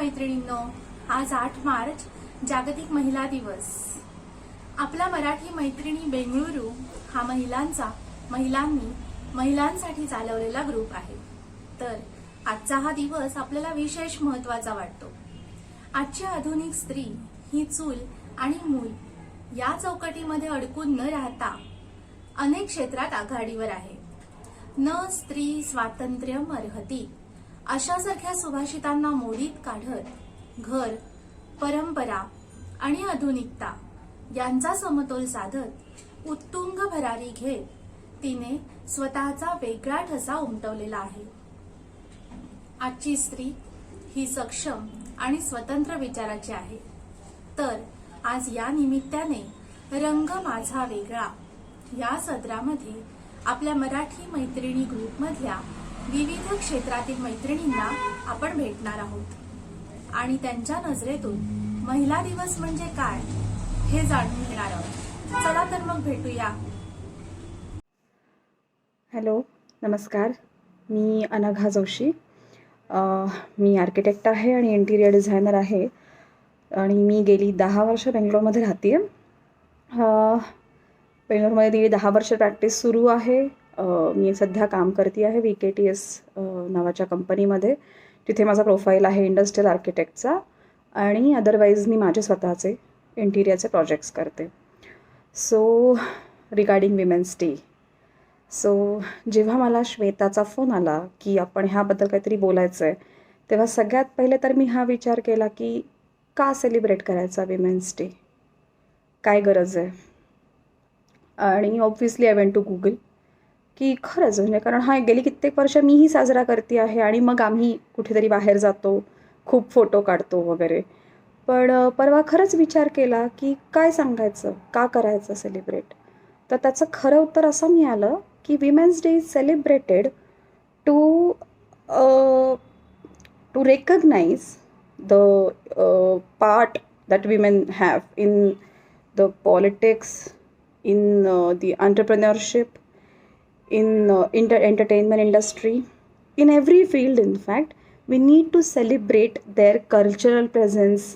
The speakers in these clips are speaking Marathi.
मैत्रिणींनो, आज 8 मार्च जागतिक महिला दिवस। आपला मराठी मैत्रिणी बेंगळुरू हा महिलांनी महिलांसाठी चालवलेला ग्रुप आहे। तर आजचा हा दिवस आपल्याला विशेष महत्त्वाचा वाटतो। आजची आधुनिक स्त्री ही चूल आणि मूल या चौकटीमध्ये अडकून न राहता अनेक क्षेत्रात आघाडीवर आहे। न स्त्री स्वातंत्र्यम अर्हति अशासारख्या सुभाषितांना मोडीत काढत घर, परंपरा आणि आधुनिकता यांचा समतोल साधत उत्तुंग भरारी घेत तिने स्वतःचा वेगळा ठसा उमटवलेला आहे। आजची स्त्री ही सक्षम आणि स्वतंत्र विचाराची आहे। तर आज या निमित्ताने रंग माझा वेगळा या सदरामध्ये आपल्या मराठी मैत्रिणी ग्रुपमधल्या विविध क्षेत्रातील मैत्रिणींना आपण भेटणार आहोत आणि त्यांच्या नजरेतून महिला दिवस म्हणजे काय हे जाणून घेणार आहोत। चला तर मग भेटूया। हॅलो, नमस्कार। मी अनघा जोशी। मी आर्किटेक्ट आहे आणि इंटिरियर डिझायनर आहे आणि मी गेली 10 वर्ष बेंगलोरमध्ये राहते आहे। बेंगलोरमध्ये गेली 10 वर्ष प्रॅक्टिस सुरू आहे। मी सध्या काम करते आहे VKTS नावाच्या कंपनीमध्ये, तिथे माझा प्रोफाईल आहे इंडस्ट्रियल आर्किटेक्टचा आणि अदरवाईज मी माझे स्वतःचे इंटिरियरचे प्रोजेक्ट्स करते। सो रिगार्डिंग विमेन्स डे, जेव्हा मला श्वेताचा फोन आला की आपण ह्याबद्दल काहीतरी बोलायचं आहे, तेव्हा सगळ्यात पहिले तर मी हा विचार केला की का सेलिब्रेट करायचा विमेन्स डे, काय गरज आहे। आणि obviously I went to Google की खरंच म्हणजे कारण गेली कित्येक वर्ष मीही साजरा करते आहे आणि मग आम्ही कुठेतरी बाहेर जातो, खूप फोटो काढतो वगैरे। पण परवा खरंच विचार केला की काय सांगायचं, का करायचं सेलिब्रेट। तर त्याचं खरं उत्तर असं मिळालं की women's day is celebrated to recognise the part that women have in the politics, in the entrepreneurship, in entertainment industry, in every field. In fact, we need to celebrate their cultural presence,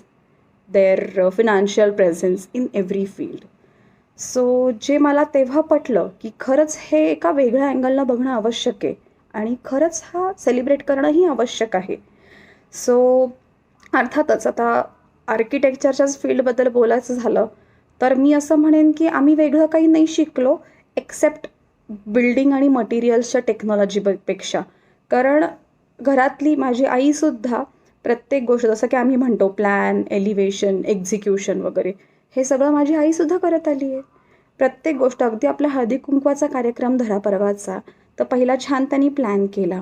their financial presence in every field. So जे मला तेव्हा पटलं की खरंच हे एका वेगळ्या अँगलनं बघणं आवश्यक आहे आणि खरंच हा सेलिब्रेट करणंही आवश्यक आहे। सो अर्थातच आता आर्किटेक्चरच्याच फील्डबद्दल बोलायचं झालं तर मी असं म्हणेन की आम्ही वेगळं काही नाही शिकलो एक्सेप्ट बिल्डिंग आणि मटेरियल्सच्या टेक्नॉलॉजीपेक्षा। कारण घरातली माझी आईसुद्धा प्रत्येक गोष्ट, जसं की आम्ही म्हणतो प्लॅन, एलिव्हेशन, एक्झिक्युशन वगैरे, हे सगळं माझी आईसुद्धा करत आली आहे। प्रत्येक गोष्ट, अगदी आपल्या हळदी कुंकवाचा कार्यक्रम धरा परवाचा, तर पहिला छान त्यांनी प्लॅन केला,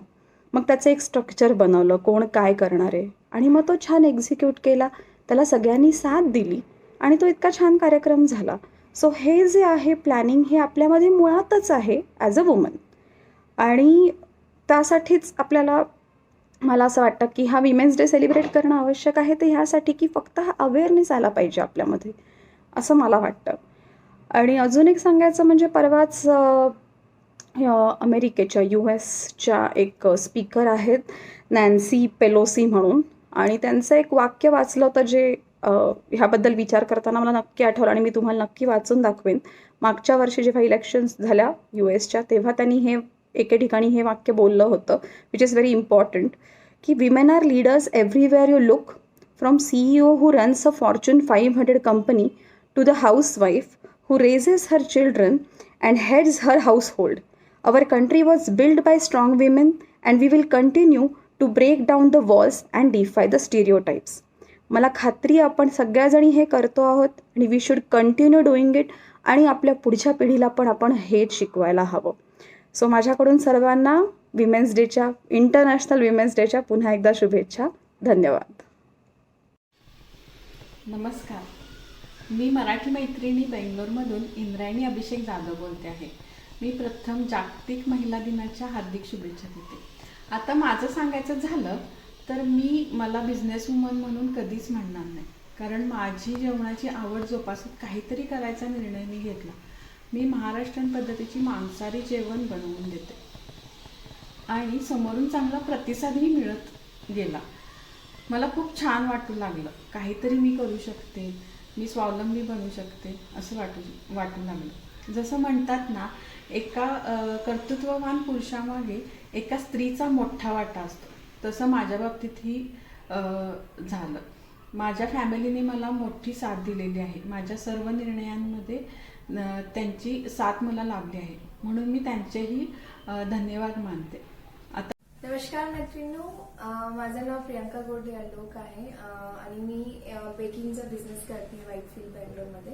मग त्याचं एक स्ट्रक्चर बनवलं, कोण काय करणार आहे, आणि मग तो छान एक्झिक्यूट केला, त्याला सगळ्यांनी साथ दिली आणि तो इतका छान कार्यक्रम झाला। सो हे जे आहे प्लॅनिंग, हे आपल्यामध्ये मुळातच आहे ॲज अ वुमन आणि त्यासाठीच मला असं वाटतं की हा विमेन्स डे सेलिब्रेट करणं आवश्यक आहे। ते ह्यासाठी की फक्त हा अवेअरनेस आला पाहिजे आपल्यामध्ये, असं मला वाटतं। आणि अजून एक सांगायचं म्हणजे परवाच अमेरिकेच्या US एक स्पीकर आहेत नॅन्सी पेलोसी म्हणून, आणि त्यांचं एक वाक्य वाचलं होतं जे ह्याबद्दल विचार करताना मला नक्की आठवलं आणि मी तुम्हाला नक्की वाचून दाखवेन। मागच्या वर्षी जेव्हा इलेक्शन्स झाल्या USच्या, तेव्हा त्यांनी एके ठिकाणी हे वाक्य बोललं होतं, विच इज व्हेरी इम्पॉर्टंट, की women are leaders everywhere you look, from CEO who runs a Fortune 500 company to the housewife who raises her children and heads her household. Our country was built by strong women and we will continue to break down the walls and defy the stereotypes. मला खात्री आपण सगळ्याजणी हे करतो आहोत आणि we should continue doing it, आणि आपल्या पुढच्या पिढीला पण आपण हेच शिकवायला हवं। सो माझ्याकडून सर्वांना इंटरनॅशनल विमेन्स डेच्या पुन्हा एकदा शुभेच्छा। धन्यवाद। नमस्कार, मी मराठी मैत्रिणी बेंगलोरमधून इंद्रायणी अभिषेक जाधव बोलते आहे। मी प्रथम जागतिक महिला दिनाच्या हार्दिक शुभेच्छा देते। आता माझं सांगायचं झालं तर मला बिझनेस वुमन म्हणून कधीच म्हणणार नाही, कारण माझी जेवणाची आवड जोपासत काहीतरी करायचा निर्णय मी घेतला। मी महाराष्ट्रीयन पद्धतीची मांसाहारी जेवण बनवून देते आणि समोरून चांगला प्रतिसादही मिळत गेला। मला खूप छान वाटू लागलं, काहीतरी मी करू शकते, मी स्वावलंबी बनू शकते असं वाटू लागलं. जसं म्हणतात ना, एका कर्तृत्ववान पुरुषामागे एका स्त्रीचा मोठा वाटा असतो, तसं माझ्या बाबतीतही झालं. माझ्या फॅमिलीने मला मोठी साथ दिलेली आहे. माझ्या सर्व निर्णयांमध्ये त्यांची साथ मला लाभली आहे, म्हणून मी त्यांचेही धन्यवाद मानते. नमस्कार मैत्रिणींनो, माझं नाव प्रियांका गोडे आलोक आहे आणि मी बेकिंगचा बिझनेस करते व्हाईटफील्ड बँगलोरमध्ये.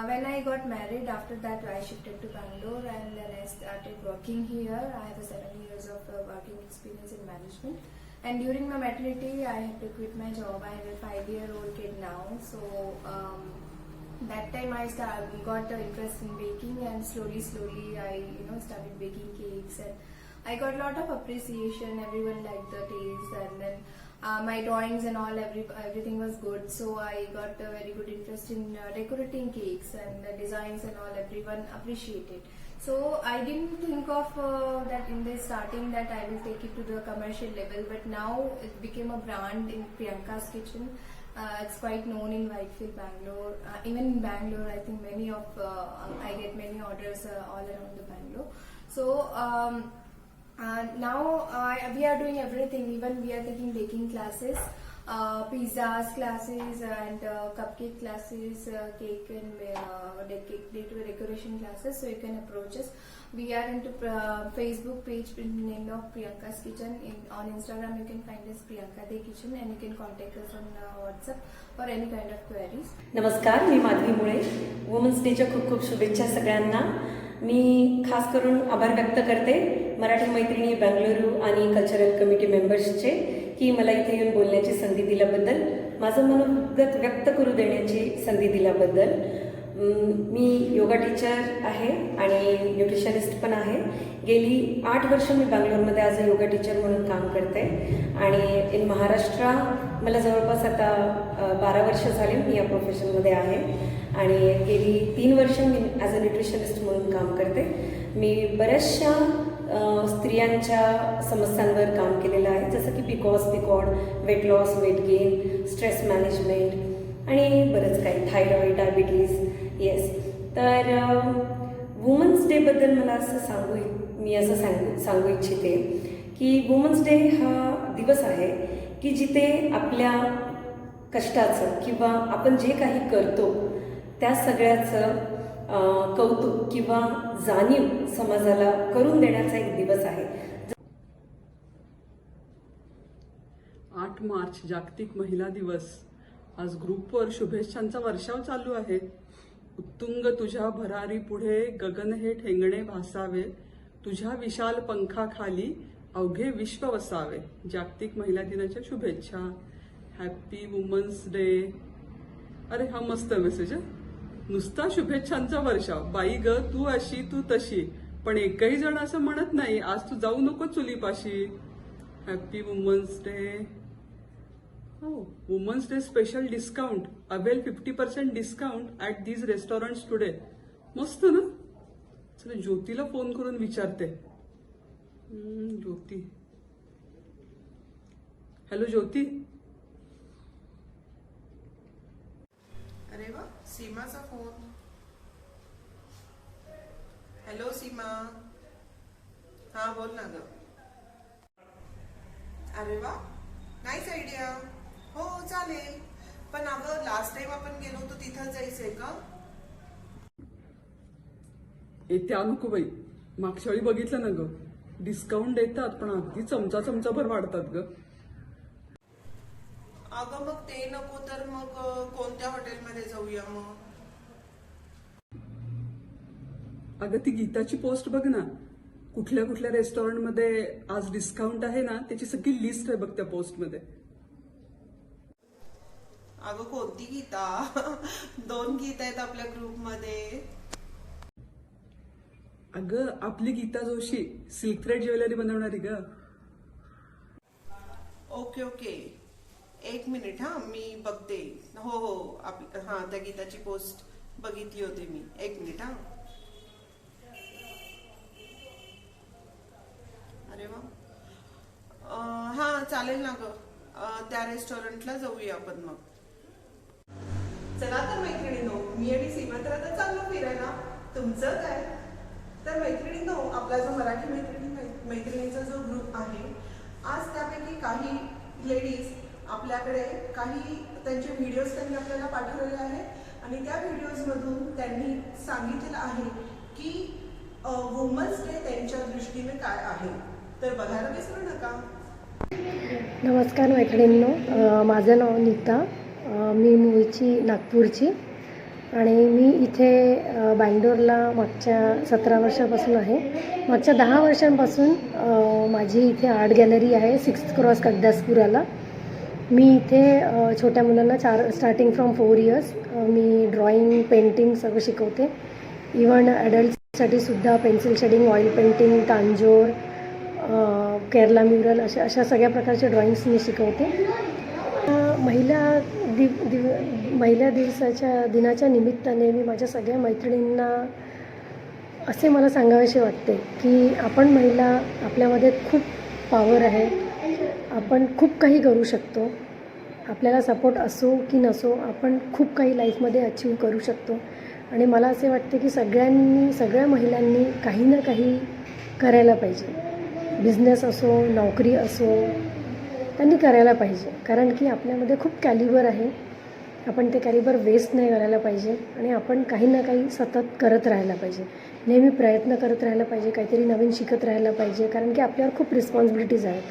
When I got married, after that I shifted to Bangalore and then I started working here. I have 7 years of working experience in management. And during my maternity, I had to quit my job. I have a 5-year-old kid now, so that time I got interest in baking, and slowly I started baking cakes, and I got a lot of appreciation. Everyone liked the taste, and then my drawings and all, everything was good. So I got a very good interest in decorating cakes and the designs and all. Everyone appreciated. So I didn't think of that in the starting that I will take it to the commercial level. But now it became a brand in Priyanka's Kitchen. It's quite known in Whitefield, Bangalore. Even in Bangalore, I think I get many orders all around the Bangalore. So. Now we are doing everything. Even we are taking baking classes, pizzas classes, and cupcake classes, cake and decoration classes. So you can approach us. We are into Facebook page in the name of Priyanka's Kitchen. On Instagram you can find us Priyanka De Kitchen, and you can contact us on WhatsApp for any kind of queries. नमस्कार, मी माधवी मुळे. वुमन्स डेच्या खूप खूप शुभेच्छा सगळ्यांना. मी खास करून आभार व्यक्त करते मराठी मैत्रिणी बेंगलुरू आणि कल्चरल कमिटी मेंबर्सचे की मला इथे येऊन बोलण्याची संधी दिल्याबद्दल, माझं मनोगत व्यक्त करू देण्याची संधी दिल्याबद्दल. मी योगा टीचर आहे आणि न्यूट्रिशनिस्ट पण आहे. गेली 8 वर्ष मी बेंगलोरमध्ये ॲज अ योगा टीचर म्हणून काम करते आणि इन महाराष्ट्र मला जवळपास आता 12 वर्ष झाले मी या प्रोफेशनमध्ये आहे आणि गेली 3 वर्ष मी ॲज अ न्यूट्रिशनिस्ट म्हणून काम करते. मी बऱ्याचशा स्त्रियांच्या समस्यांवर काम केलेलं आहे, जसं की PCOD, weight loss, weight gain, stress management आणि बरंच काही, थायरॉईड, डायबिटीज. येस, तर वुमन्स डेबद्दल मला असं सांगू इच्छिते की वुमन्स डे हा दिवस आहे की जिथे आपल्या कष्टाचं किंवा आपण जे काही करतो त्या सगळ्याचं कौतुक किंवा जाणीव समाजाला करून देण्याचा एक दिवस आहे. 8 मार्च जागतिक महिला दिवस. आज ग्रुपवर शुभेच्छांचा वर्षाव चालू आहे. उत्तुंग तुझ्या भरारी पुढे गगन हे ठेंगणे भासावे, तुझ्या विशाल पंखाखाली अवघे विश्व वसावे. जागतिक महिला दिनाच्या शुभेच्छा. Happy women's day. अरे हा मस्त मेसेज आहे. नुसता शुभेच्छांचा वर्षाव. बाई ग तू अशी तू तशी, पण एकही जण असं म्हणत नाही आज तू जाऊ नको चुलीपाशी. Happy women's day. हो, women's day special discount. Avail 50% discount at these restaurants today. मस्त ना. चला ज्योतीला फोन करून विचारते. ज्योती. हॅलो ज्योती. अरे वा, सीमाचा फोन. हॅलो सीमा. हा बोल ना ग. अरे वा, नाईस आयडिया. हो चालेल, पण अगं लास्ट टाइम आपण गेलो होतो तिथं जायचंय का? त्या नको बाई, मागच्या वेळी बघितलं ना ग, डिस्काउंट देतात पण अगदी चमचाभर वाढतात ग. अगं मग ते नको तर मग कोणत्या हॉटेलमध्ये जाऊया मग? अगं ती गीताची पोस्ट बघ ना, कुठल्या कुठल्या रेस्टॉरंटमध्ये आज डिस्काउंट आहे ना त्याची सगळी लिस्ट आहे बघ त्या पोस्टमध्ये. अगं कोणती गीता? 2 गीता आहेत आपल्या ग्रुपमध्ये. अगं आपली Geeta Joshi, silk thread jewellery बनवणारी ग. Okay okay, 1 minute. हा मी बघते. हो हो, हा त्या गीताची पोस्ट बघितली होती मी. 1 मिनिट. हा अरे वा, हा चालेल ना ग. त्या रेस्टॉरंटला जाऊया आपण मग. चला तर मैत्रिणींनो, मी आणि सीमा तर आता चाललो फिरायला. तुमचं काय? तर मैत्रिणींनो, आपला जो मराठी मैत्रिणींचा जो ग्रुप आहे, आज त्यापैकी काही लेडीज आपल्याकडे काही त्यांचे व्हिडिओज त्यांनी आपल्याला पाठवलेले आहेत आणि त्या व्हिडिओजमधून त्यांनी सांगितलेलं आहे की वुमन्स डे त्यांच्या दृष्टीने काय आहे. तर बघायला विसरू नका. नमस्कार मैत्रिणींनो, माझं नाव नीता. मी मूळची नागपूरची आणि मी इथे बँगलोरला मागच्या 17 वर्षापासून आहे. मागच्या 10 वर्षांपासून माझी इथे आर्ट गॅलरी आहे 6th क्रॉस कगदासपुराला. मी इथे छोट्या मुलांना स्टार्टिंग फ्रॉम 4 इयर्स मी ड्रॉइंग, पेंटिंग सगळं शिकवते. इवन ॲडल्टसाठी सुद्धा pencil shading, oil painting, Tanjore, Kerala mural अशा सगळ्या प्रकारचे ड्रॉइंग्स मी शिकवते. महिला दिनाच्या निमित्ताने मी माझ्या सगळ्या मैत्रिणींना असे मला सांगावेसे वाटते की आपण महिला, आपल्यामध्ये खूप पॉवर आहे, आपण खूप काही करू शकतो. आपल्याला सपोर्ट असो की नसो, आपण खूप काही लाईफमध्ये अचीव करू शकतो. आणि मला असे वाटते की सगळ्या महिलांनी काही ना काही करायला पाहिजे. बिझनेस असो, नोकरी असो, त्यांनी करायला पाहिजे. कारण की आपल्यामध्ये खूप कॅलिबर आहे. आपण ते कॅलिबर वेस्ट नाही करायला पाहिजे आणि आपण काही ना काही सतत करत राहायला पाहिजे. नेहमी प्रयत्न करत राहायला पाहिजे, काहीतरी नवीन शिकत राहायला पाहिजे. कारण की आपल्यावर खूप रिस्पॉन्सिबिलिटीज आहेत.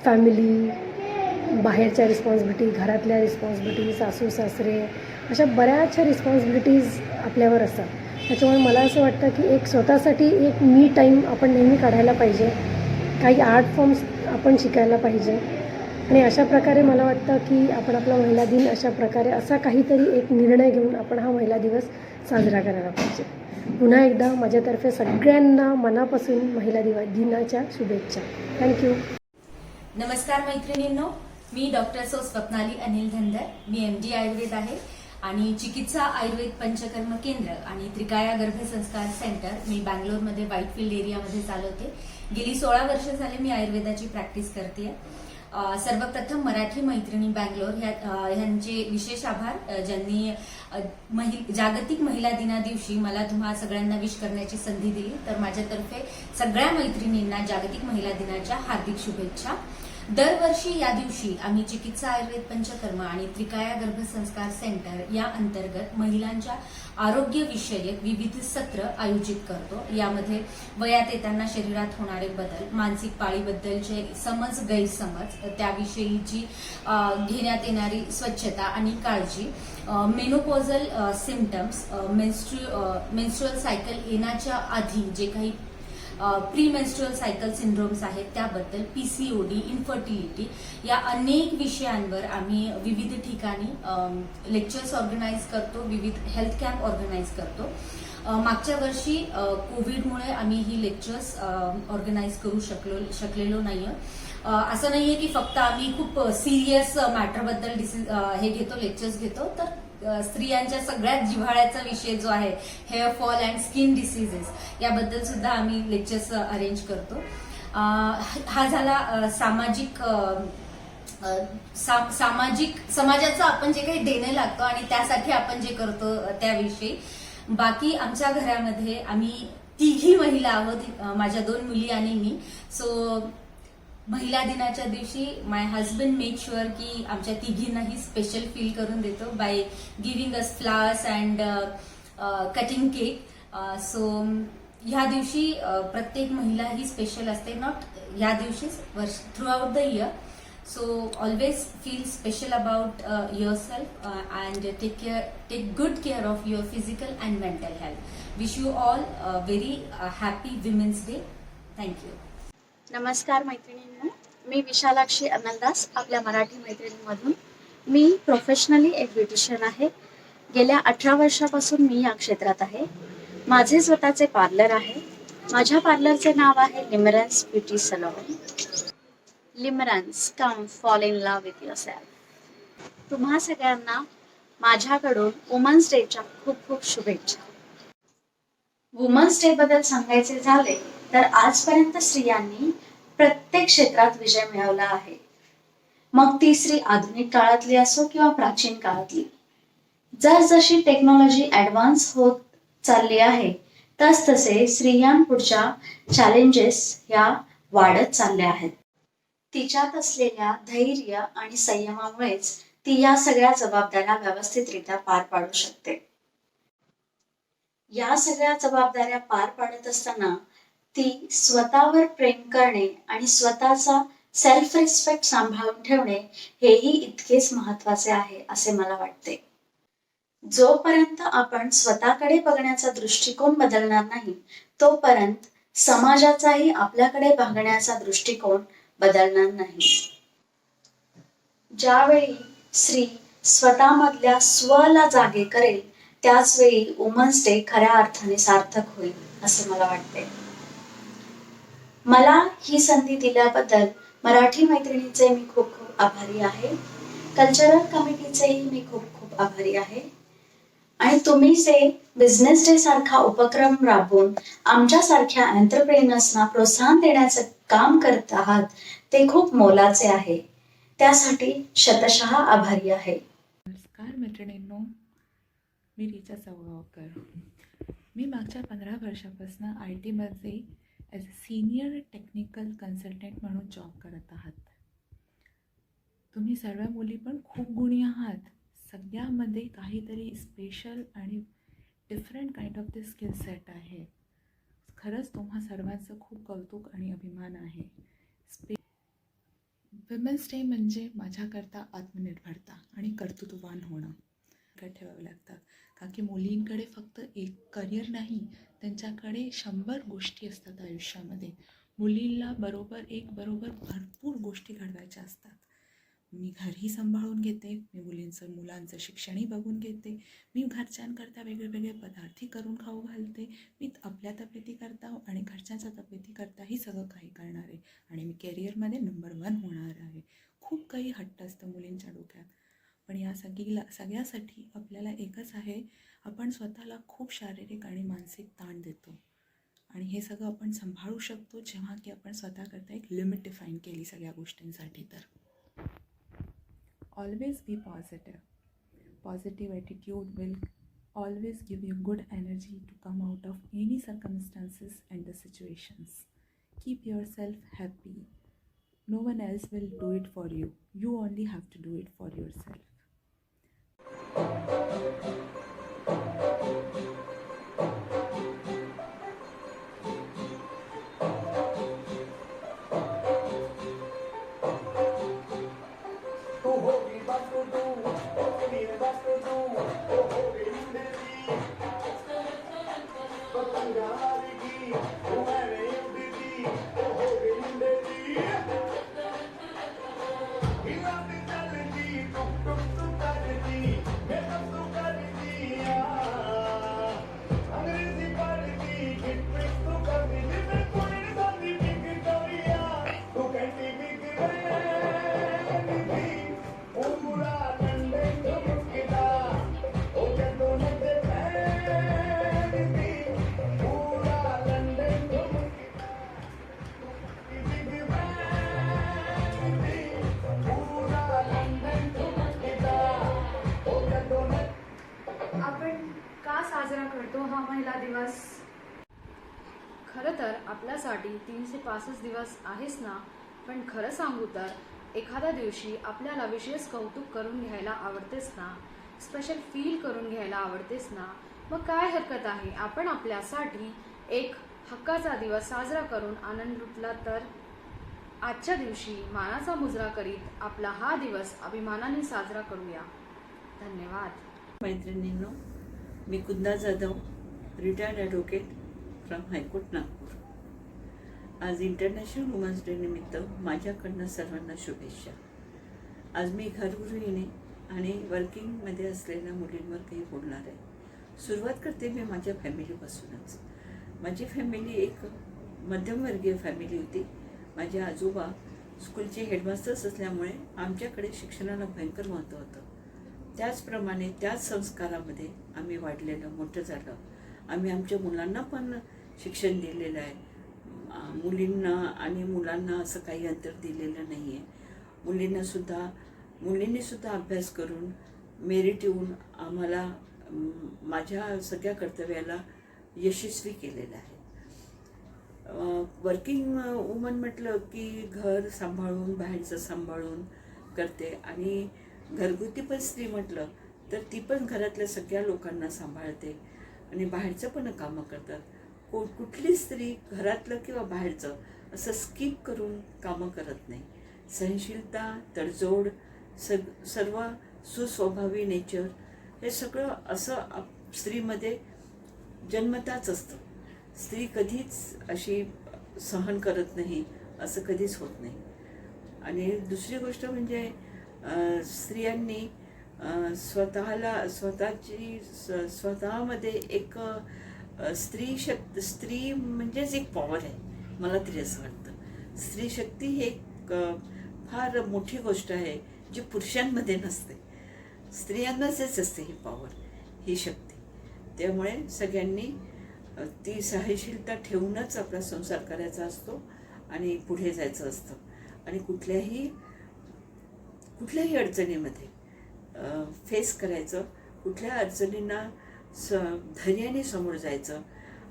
फॅमिली, बाहेरच्या रिस्पॉन्सिबिलिटी, घरातल्या रिस्पॉन्सिबिलिटी, सासू सासरे, अशा बऱ्याचशा रिस्पॉन्सिबिलिटीज आपल्यावर असतात. त्याच्यामुळे मला असं वाटतं की स्वतःसाठी एक मी टाईम आपण नेहमी काढायला पाहिजे. काही आर्ट फॉर्म्स आपण शिकायला पाहिजे आणि अशा प्रकारे मला वाटतं की आपण आपला महिला दिन अशा प्रकारे असा काहीतरी एक निर्णय घेऊन आपण हा महिला दिवस साजरा करायला पाहिजे. पुन्हा एकदा माझ्यातर्फे सगळ्यांना मनापासून महिला दिनाच्या शुभेच्छा. थँक्यू. नमस्कार मैत्रिणींनो, मी डॉक्टर स्वप्नाली अनिल धनगर. मी MD आयुर्वेद आहे आणि चिकित्सा आयुर्वेद पंचकर्म केंद्र आणि त्रिकाया गर्भसंस्कार सेंटर मी बँगलोरमध्ये व्हाईटफील्ड एरियामध्ये चालवते. गेली 16 वर्ष झाले मी आयुर्वेदाची प्रॅक्टिस करते. सर्वप्रथम मराठी मैत्रिणी बँगलोर ह्यांचे विशेष आभार, ज्यांनी जागतिक महिला दिना दिवशी मला तुम्हा सगळ्यांना विश करण्याची संधी दिली. तर माझ्यातर्फे सगळ्या मैत्रिणींना जागतिक महिला दिनाच्या हार्दिक शुभेच्छा. दरवर्षी या दिवशी आम्ही चिकित्सा आयुर्वेद पंचकर्म आणि त्रिकाया गर्भसंस्कार सेंटर या अंतर्गत महिलांच्या आरोग्यविषयक विविध सत्र आयोजित करतो. यामध्ये वयात येताना शरीरात होणारे बदल, मानसिक पाळीबद्दलचे समज, गैरसमज, त्याविषयीची घेण्यात येणारी स्वच्छता आणि काळजी, मेनोपॉझल सिम्पटम्स, मेन्स्ट्रुअल सायकल येण्याच्या आधी जे काही प्री मेन्स्ट्रुअल सायकल सिंड्रोम्स आहेत त्याबद्दल, PCOD, इन्फर्टिलिटी या अनेक विषयांवर आम्ही विविध ठिकाणी लेक्चर्स ऑर्गनाईज करतो, विविध हेल्थ कॅम्प ऑर्गनाईज करतो. मागच्या वर्षी कोविडमुळे आम्ही ही लेक्चर्स ऑर्गनाईज करू शकलेलो नाहीये. असं नाहीये की फक्त आम्ही खूप सिरियस मॅटरबद्दल हे घेतो, लेक्चर्स घेतो, तर स्त्रियांच्या सगळ्यात जिव्हाळ्याचा विषय जो आहे hair fall and skin diseases याबद्दल सुद्धा आम्ही लेक्चर्स अरेंज करतो. हा झाला समाजाचं आपण जे काही देणं लागतो आणि त्यासाठी आपण जे करतो त्याविषयी. बाकी आमच्या घरामध्ये आम्ही तिघी महिला आहोत, माझ्या 2 मुली आणि मी. सो महिला दिनाच्या दिवशी माय हजबंड मेक शुअर की आमच्या तिघींनाही स्पेशल फील करून देतो by giving us flowers and cutting cake. So ह्या दिवशी प्रत्येक महिला ही स्पेशल असते, नॉट ह्या दिवशीच, through out the year. So always feel special about yourself and take good care of your physical and mental health. Wish you all a very happy Women's Day. Thank you. नमस्कार मैत्रिणींनो, मी विशालाक्षी अमलदास, आपल्या मराठी मैत्रिणींमधून. मी प्रोफेशनली एक ब्युटिशियन आहे. गेल्या 18 वर्षापासून मी या क्षेत्रात आहे. माझे स्वतःचे पार्लर आहे. माझ्या पार्लरचे नाव आहे limerence beauty salon. Limerence, come fall in love with yourself. तुम्हा सगळ्यांना माझ्याकडून वुमन्स डेच्या खूप खूप शुभेच्छा. वुमन्स डे बद्दल सांगायचे झाले तर आजपर्यंत स्त्रियांनी प्रत्येक क्षेत्रात विजय मिळवला आहे. मग ती स्त्री आधुनिक काळातली असो किंवा प्राचीन काळातली. जसजशी टेक्नॉलॉजी ॲडव्हान्स होत चालली आहे तसतसे स्त्रियांपुढच्या चॅलेंजेस ह्या वाढत चालल्या आहेत. तिच्यात असलेल्या धैर्य आणि संयमामुळेच ती या सगळ्या जबाबदाऱ्या व्यवस्थितरित्या पार पाडू शकते. या सगळ्या जबाबदाऱ्या पार पाडत असताना ती स्वतःवर प्रेम करणे आणि स्वतःचा सेल्फ रिस्पेक्ट सांभाळून ठेवणे हेही इतकेच महत्वाचे आहे असे मला वाटते. जोपर्यंत आपण स्वतःकडे बघण्याचा दृष्टिकोन बदलणार नाही तोपर्यंत समाजाचाही आपल्याकडे बघण्याचा दृष्टिकोन बदलणार नाही. ज्यावेळी स्त्री स्वतःमधल्या स्वला जागे करेल त्याच वेळी वुमन्स डे खऱ्या अर्थाने सार्थक होईल असे मला वाटते. मला ही संधी दिल्याबद्दल मराठी मैत्रिणीचे मी खूप खूप आभारी आहे. कल्चरल कमिटीचेही मी खूप खूप आभारी आहे. आणि तुम्ही जे बिझनेस डे सारखा उपक्रम राबवून आमच्यासारख्या एंटरप्रेनर्सना प्रोत्साहन देण्याचं काम करत आहात ते खूप मोलाचे आहे. त्यासाठी शतशः आभारी आहे. नमस्कार मैत्रिणींनो, मी रिचा चौगावकर. मी मागच्या 15 वर्षापासून IT मध्ये as a senior technical consultant म्हणून जॉब करत आहात. तुम्ही सर्व मुली पण खूप गुणी आहात. सगळ्यामध्ये काहीतरी स्पेशल आणि different kind of the skill set आहे. खरंच तुम्हा सर्वांचं खूप कौतुक आणि अभिमान आहे. विमेन्स डे म्हणजे माझ्याकरता आत्मनिर्भरता आणि कर्तृत्ववान होणं ठेवावं लागतं. का की मुलींकडे फक्त एक करिअर नाही, त्यांच्याकडे 100 गोष्टी असतात आयुष्यामध्ये. मुलींना बरोबर भरपूर गोष्टी घडवायच्या असतात. मी घरही सांभाळून घेते, मी मुलांचं शिक्षणही बघून घेते, मी घरच्यांकरता वेगळे पदार्थही करून खाऊ घालते, मी आपल्या तब्येती करता आणि घरच्यांच्या तब्येती करताही सगळं काही करणार आहे. आणि मी कॅरिअरमध्ये नंबर 1 होणार आहे. खूप काही हट्ट असतं मुलींच्या डोक्यात, पण या सगळ्यासाठी आपल्याला एकच आहे, आपण स्वतःला खूप शारीरिक आणि मानसिक ताण देतो. आणि हे सगळं आपण सांभाळू शकतो जेव्हा की आपण स्वतःकरता एक लिमिट डिफाईन केली सगळ्या गोष्टींसाठी. तर always be positive. Positive attitude will always give you good energy to come out of any circumstances and the situations. Keep yourself happy. No one else will do it for you. You only have to do it for yourself. साजरा करतो हा महिला दिवस? खरं तर आपल्यासाठी 365 दिवस आहेच ना, पण खरं सांगू तर एखाद्या दिवशी आपल्याला विशेष कौतुक करून घ्यायला आवडतेच ना, स्पेशल फील करून घ्यायला आवडतेच ना. मग काय हरकत आहे आपण आपल्यासाठी एक हक्काचा दिवस साजरा करून आनंद लुटला तर? आजच्या दिवशी मानाचा मुजरा करीत आपला हा दिवस अभिमानाने साजरा करूया. धन्यवाद. मैत्रिणींनो, मी Kunda Jadhav, retired advocate from high court Nagpur. आज इंटरनॅशनल वुमन्स डे निमित्त माझ्याकडनं सर्वांना शुभेच्छा. आज मी घरगृहिणी आणि वर्किंगमध्ये असलेल्या मुलींवर काही बोलणार आहे. सुरुवात करते मी माझ्या फॅमिलीपासूनच. माझी फॅमिली एक मध्यमवर्गीय फॅमिली होती. माझे आजोबा स्कूलचे हेडमास्टर्स असल्यामुळे आमच्याकडे शिक्षणाला भयंकर महत्त्व होतं. त्याचप्रमाणे त्याच संस्कारामध्ये आम्ही वाढलेलं मोठं झालं. आम्ही आमच्या मुलांना पण शिक्षण दिलेलं आहे. मुलींना आणि मुलांना असं काही अंतर दिलेलं नाही आहे. मुलींनी सुद्धा अभ्यास करून मेरिट येऊन आम्हाला माझ्या सगळ्या कर्तव्याला यशस्वी केलेलं आहे. वर्किंग वुमन म्हटलं की घर सांभाळून बाहेरचं सांभाळून करते आणि घरगुती पण स्त्री म्हटलं तर ती पण घरातल्या सगळ्या लोकांना सांभाळते आणि बाहेरचं पण कामं करतात. कुठली स्त्री घरातलं किंवा बाहेरचं असं स्किप करून कामं करत नाही. सहनशीलता, तडजोड, सर्व सुस्वभावी नेचर हे सगळं असं स्त्रीमध्ये जन्मताच असतं. स्त्री कधीच अशी सहन करत नाही असं कधीच होत नाही. आणि दुसरी गोष्ट म्हणजे स्त्रियांनी स्वतःमध्ये एक स्त्री म्हणजेच एक पॉवर आहे. मला तरी असं वाटतं स्त्री शक्ती ही एक फार मोठी गोष्ट आहे जी पुरुषांमध्ये नसते. स्त्रियांनाच असते ही पॉवर, ही शक्ती. त्यामुळे सगळ्यांनी ती सहनशीलता ठेवूनच आपला संसार करायचा असतो आणि पुढे जायचं असतं. आणि कुठल्याही अडचणीमध्ये फेस करायचं, कुठल्या अडचणींना धैर्याने समोर जायचं,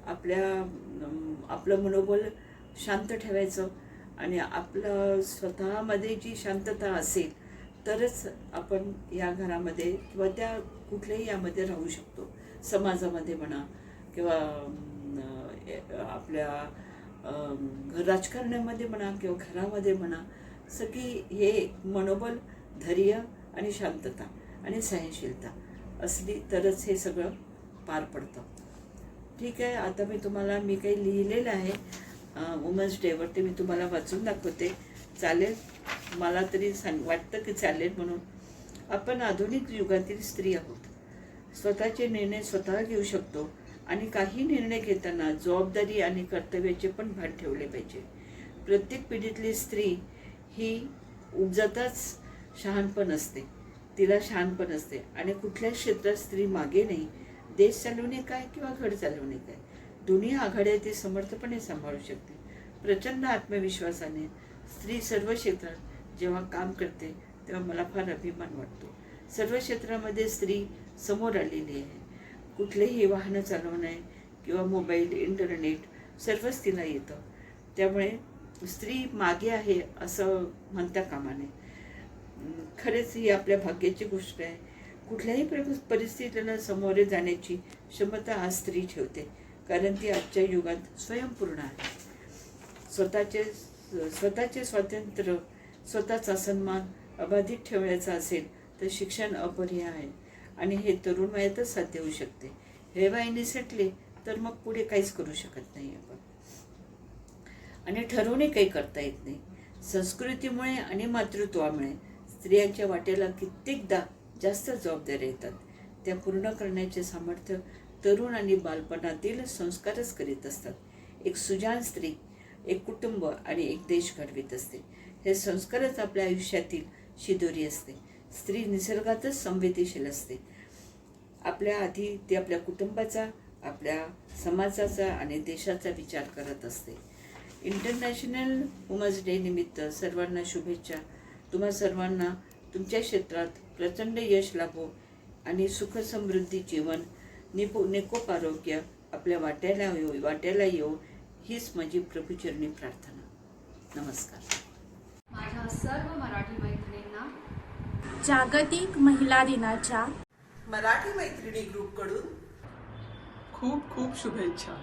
आपलं मनोबल शांत ठेवायचं आणि आपलं स्वतःमध्ये जी शांतता असेल तरच आपण या घरामध्ये किंवा त्या कुठल्याही यामध्ये राहू शकतो. समाजामध्ये म्हणा किंवा आपल्या राजकारणामध्ये म्हणा किंवा घरामध्ये म्हणा, सगळी हे मनोबल, धैर्य आणि शांतता आणि सहनशीलता असली तरच हे सगळं पार पडतं. ठीक आहे, आता मी काही लिहिलेलं आहे वुमन्स डेवरती, मी तुम्हाला वाचून दाखवते. चालेल? मला तरी वाटतं की चालेल म्हणून. आपण आधुनिक युगातील स्त्री आहोत. स्वतःचे निर्णय स्वतः घेऊ शकतो आणि काही निर्णय घेताना जबाबदारी आणि कर्तव्याचे पण भान ठेवले पाहिजे. प्रत्येक पिढीतली स्त्री ही उपजताच शहाणपण असते, तिला शहाणपण असते आणि कुठल्याच क्षेत्रात स्त्री मागे नाही. देश चालवणे काय किंवा घर चालवणे काय, दोन्ही आघाड्या ती समर्थपणे सांभाळू शकते. प्रचंड आत्मविश्वासाने स्त्री सर्व क्षेत्रात जेव्हा काम करते तेव्हा मला फार अभिमान वाटतो. सर्व क्षेत्रामध्ये स्त्री समोर आलेली आहे. कुठलेही वाहनं चालवणे किंवा मोबाईल, इंटरनेट सर्वच तिला येतं. त्यामुळे स्त्री मागे आहे असं म्हणता कामा नये. खरेच ही आपल्या भाग्याची गोष्ट आहे. कुठल्याही परिस्थितीला सामोरे जाण्याची क्षमता आज स्त्री ठेवते, कारण ती आजच्या युगात स्वयंपूर्ण आहे. स्वतःचे स्वातंत्र्य, स्वतःचा सन्मान अबाधित ठेवायचा असेल तर शिक्षण अपरिहार्य आहे आणि हे तरुण वयातच साध्य होऊ शकते. हे वय निसटले तर मग पुढे काहीच करू शकत नाही आपण आणि ठरवणे काही करता येत नाही. संस्कृतीमुळे आणि मातृत्वामुळे स्त्रियांच्या वाट्याला कित्येकदा जास्त जबाबदाऱ्या येतात. त्या पूर्ण करण्याचे सामर्थ्य तरुण आणि बालपणातील संस्कारच करीत असतात. एक सुजाण स्त्री एक कुटुंब आणि एक देश घडवीत असते. हे संस्कारच आपल्या आयुष्यातील शिदोरी असते. स्त्री निसर्गातच संवेदनशील असते. आपल्या आधी ती आपल्या कुटुंबाचा, आपल्या समाजाचा आणि देशाचा विचार करत असते. इंटरनॅशनल वुमन्स डे निमित्त सर्वांना शुभेच्छा. तुम्हा सर्वांना तुमच्या क्षेत्रात प्रचंड यश लाभो आणि सुख समृद्धी जीवन, निकोप आरोग्य आपल्या वाट्याला येऊ हीच माझी प्रभूचरणी प्रार्थना. नमस्कार. माझ्या सर्व मराठी मैत्रिणींना जागतिक महिला दिनाच्या मराठी मैत्रिणी ग्रुपकडून खूप खूप शुभेच्छा.